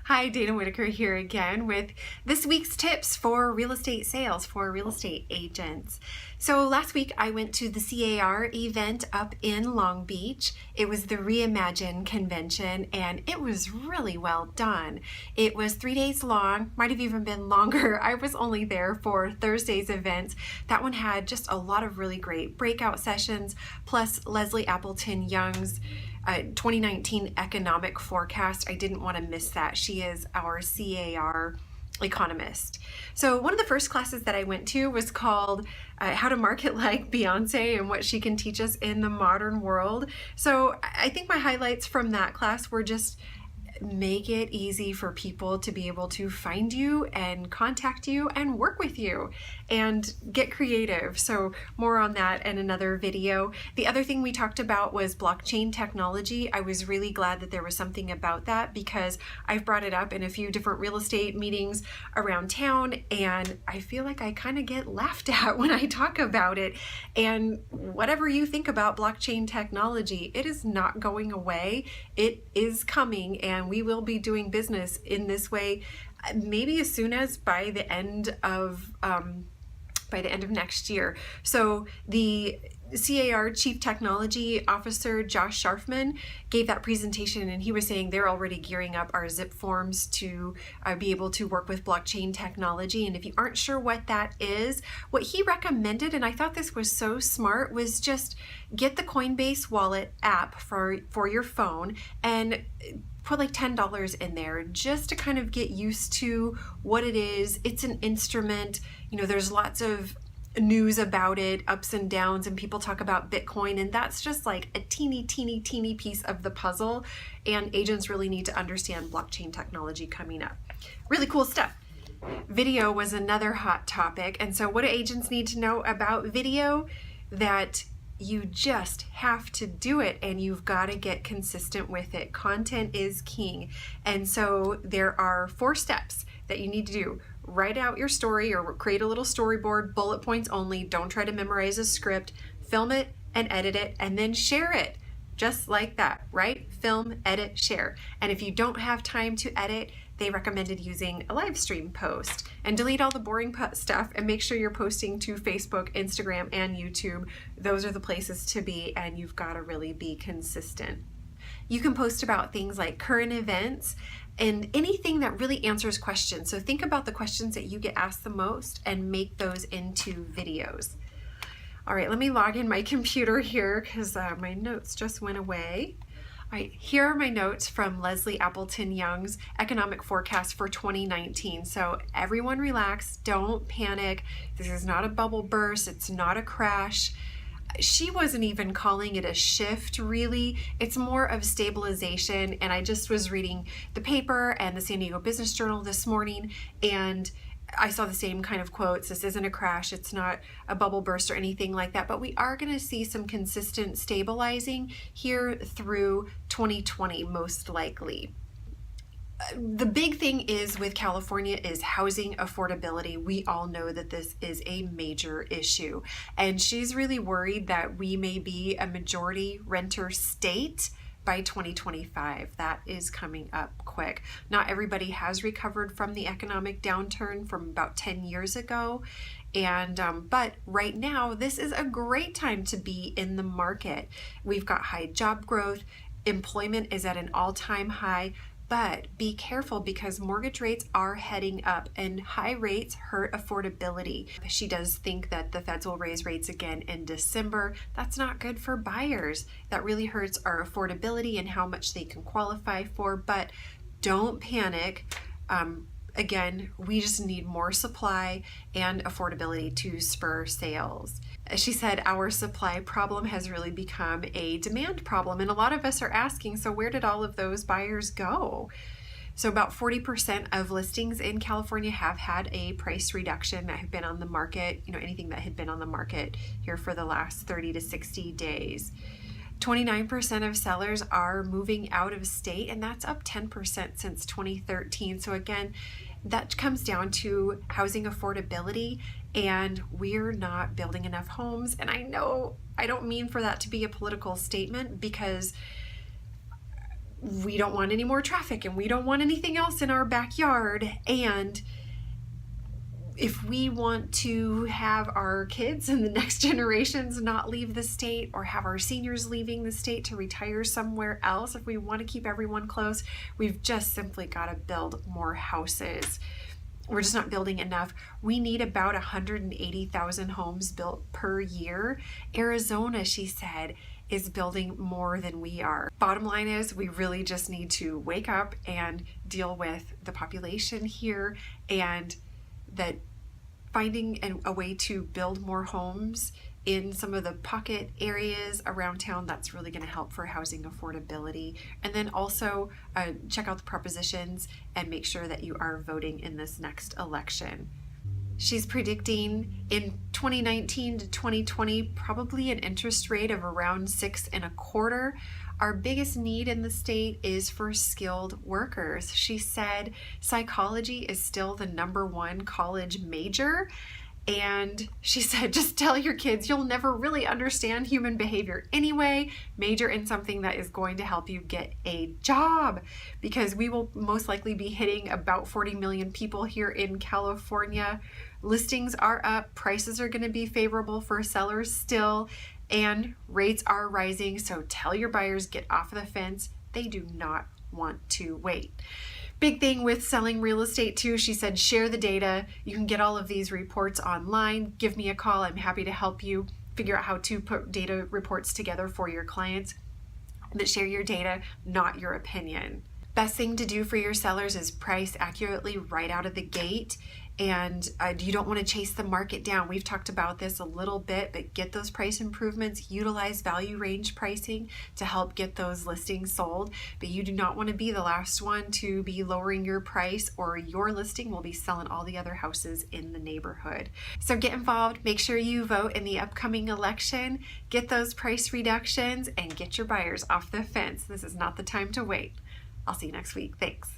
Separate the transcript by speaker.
Speaker 1: Hi, Dana Whittaker here again with this week's tips for real estate sales for real estate agents. So last week I went to the CAR event up in Long Beach. It was the Reimagine convention and it was really well done. It was 3 days long, might have even been longer. I was only there for Thursday's events. That one had just a lot of really great breakout sessions, plus Leslie Appleton Young's 2019 economic forecast. I didn't want to miss that. She is our CAR economist. So one of the first classes that I went to was called How to Market Like Beyonce and what she can teach us in the modern world. So I think my highlights from that class were just make it easy for people to be able to find you and contact you and work with you and get creative. So more on that in another video. The other thing we talked about was blockchain technology. I was really glad that there was something about that because I've brought it up in a few different real estate meetings around town and I feel like I kind of get laughed at when I talk about it. And whatever you think about blockchain technology, it is not going away. It is coming, and we will be doing business in this way maybe as soon as by the end of next year. So the CAR Chief Technology Officer Josh Scharfman gave that presentation, and he was saying they're already gearing up our zip forms to be able to work with blockchain technology. And if you aren't sure what that is, what he recommended, and I thought this was so smart, was just get the Coinbase wallet app for your phone and put like $10 in there just to kind of get used to what it is. It's an instrument. You know, there's lots of news about it, ups and downs, and people talk about Bitcoin, and that's just like a teeny piece of the puzzle, and agents really need to understand blockchain technology coming up. Really cool stuff. Video was another hot topic, and so what do agents need to know about video? That you just have to do it and you've got to get consistent with it. Content is king. And so there are 4 steps that you need to do. Write out your story or create a little storyboard, bullet points only. Don't try to memorize a script. Film it and edit it and then share it. Just like that, right? Film, edit, share. And if you don't have time to edit, they recommended using a live stream post, and delete all the boring stuff and make sure you're posting to Facebook, Instagram, and YouTube. Those are the places to be, and you've got to really be consistent. You can post about things like current events and anything that really answers questions. So think about the questions that you get asked the most and make those into videos. All right, let me log in my computer here because my notes just went away. All right, here are my notes from Leslie Appleton Young's economic forecast for 2019. So everyone relax, don't panic. This is not a bubble burst, it's not a crash. She wasn't even calling it a shift, really. It's more of stabilization. And I just was reading the paper and the San Diego Business Journal this morning, and I saw the same kind of quotes. This isn't a crash, it's not a bubble burst or anything like that, but we are going to see some consistent stabilizing here through 2020, most likely. The big thing is with California is housing affordability. We all know that this is a major issue, and she's really worried that we may be a majority renter state by 2025. That is coming up quick. Not everybody has recovered from the economic downturn from about 10 years ago. And but right now, this is a great time to be in the market. We've got high job growth. Employment is at an all-time high. But be careful because mortgage rates are heading up and high rates hurt affordability. She does think that the feds will raise rates again in December. That's not good for buyers. That really hurts our affordability and how much they can qualify for, but don't panic. Again, we just need more supply and affordability to spur sales. She said our supply problem has really become a demand problem, and a lot of us are asking, so where did all of those buyers go? So about 40% of listings in California have had a price reduction that have been on the market, anything that had been on the market here for the last 30 to 60 days. 29% of sellers are moving out of state, and that's up 10% since 2013. So again, that comes down to housing affordability, and we're not building enough homes. And I know I don't mean for that to be a political statement, because we don't want any more traffic and we don't want anything else in our backyard. And if we want to have our kids and the next generations not leave the state, or have our seniors leaving the state to retire somewhere else, if we want to keep everyone close, we've just simply got to build more houses. We're just not building enough. We need about 180,000 homes built per year. Arizona, she said, is building more than we are. Bottom line is, we really just need to wake up and deal with the population here, and that finding a way to build more homes in some of the pocket areas around town, that's really going to help for housing affordability. And then also check out the propositions and make sure that you are voting in this next election. She's predicting in 2019 to 2020 probably an interest rate of around 6.25%. Our biggest need in the state is for skilled workers. She said psychology is still the #1 college major. And she said, just tell your kids you'll never really understand human behavior anyway. Major in something that is going to help you get a job, because we will most likely be hitting about 40 million people here in California. Listings are up, prices are going to be favorable for sellers still, and rates are rising. So tell your buyers, get off the fence. They do not want to wait. Big thing with selling real estate too, she said, share the data. You can get all of these reports online. Give me a call. I'm happy to help you figure out how to put data reports together for your clients. But share your data, not your opinion. Best thing to do for your sellers is price accurately right out of the gate. And you don't want to chase the market down. We've talked about this a little bit, but get those price improvements. Utilize value range pricing to help get those listings sold. But you do not want to be the last one to be lowering your price, or your listing will be selling all the other houses in the neighborhood. So get involved. Make sure you vote in the upcoming election. Get those price reductions and get your buyers off the fence. This is not the time to wait. I'll see you next week. Thanks.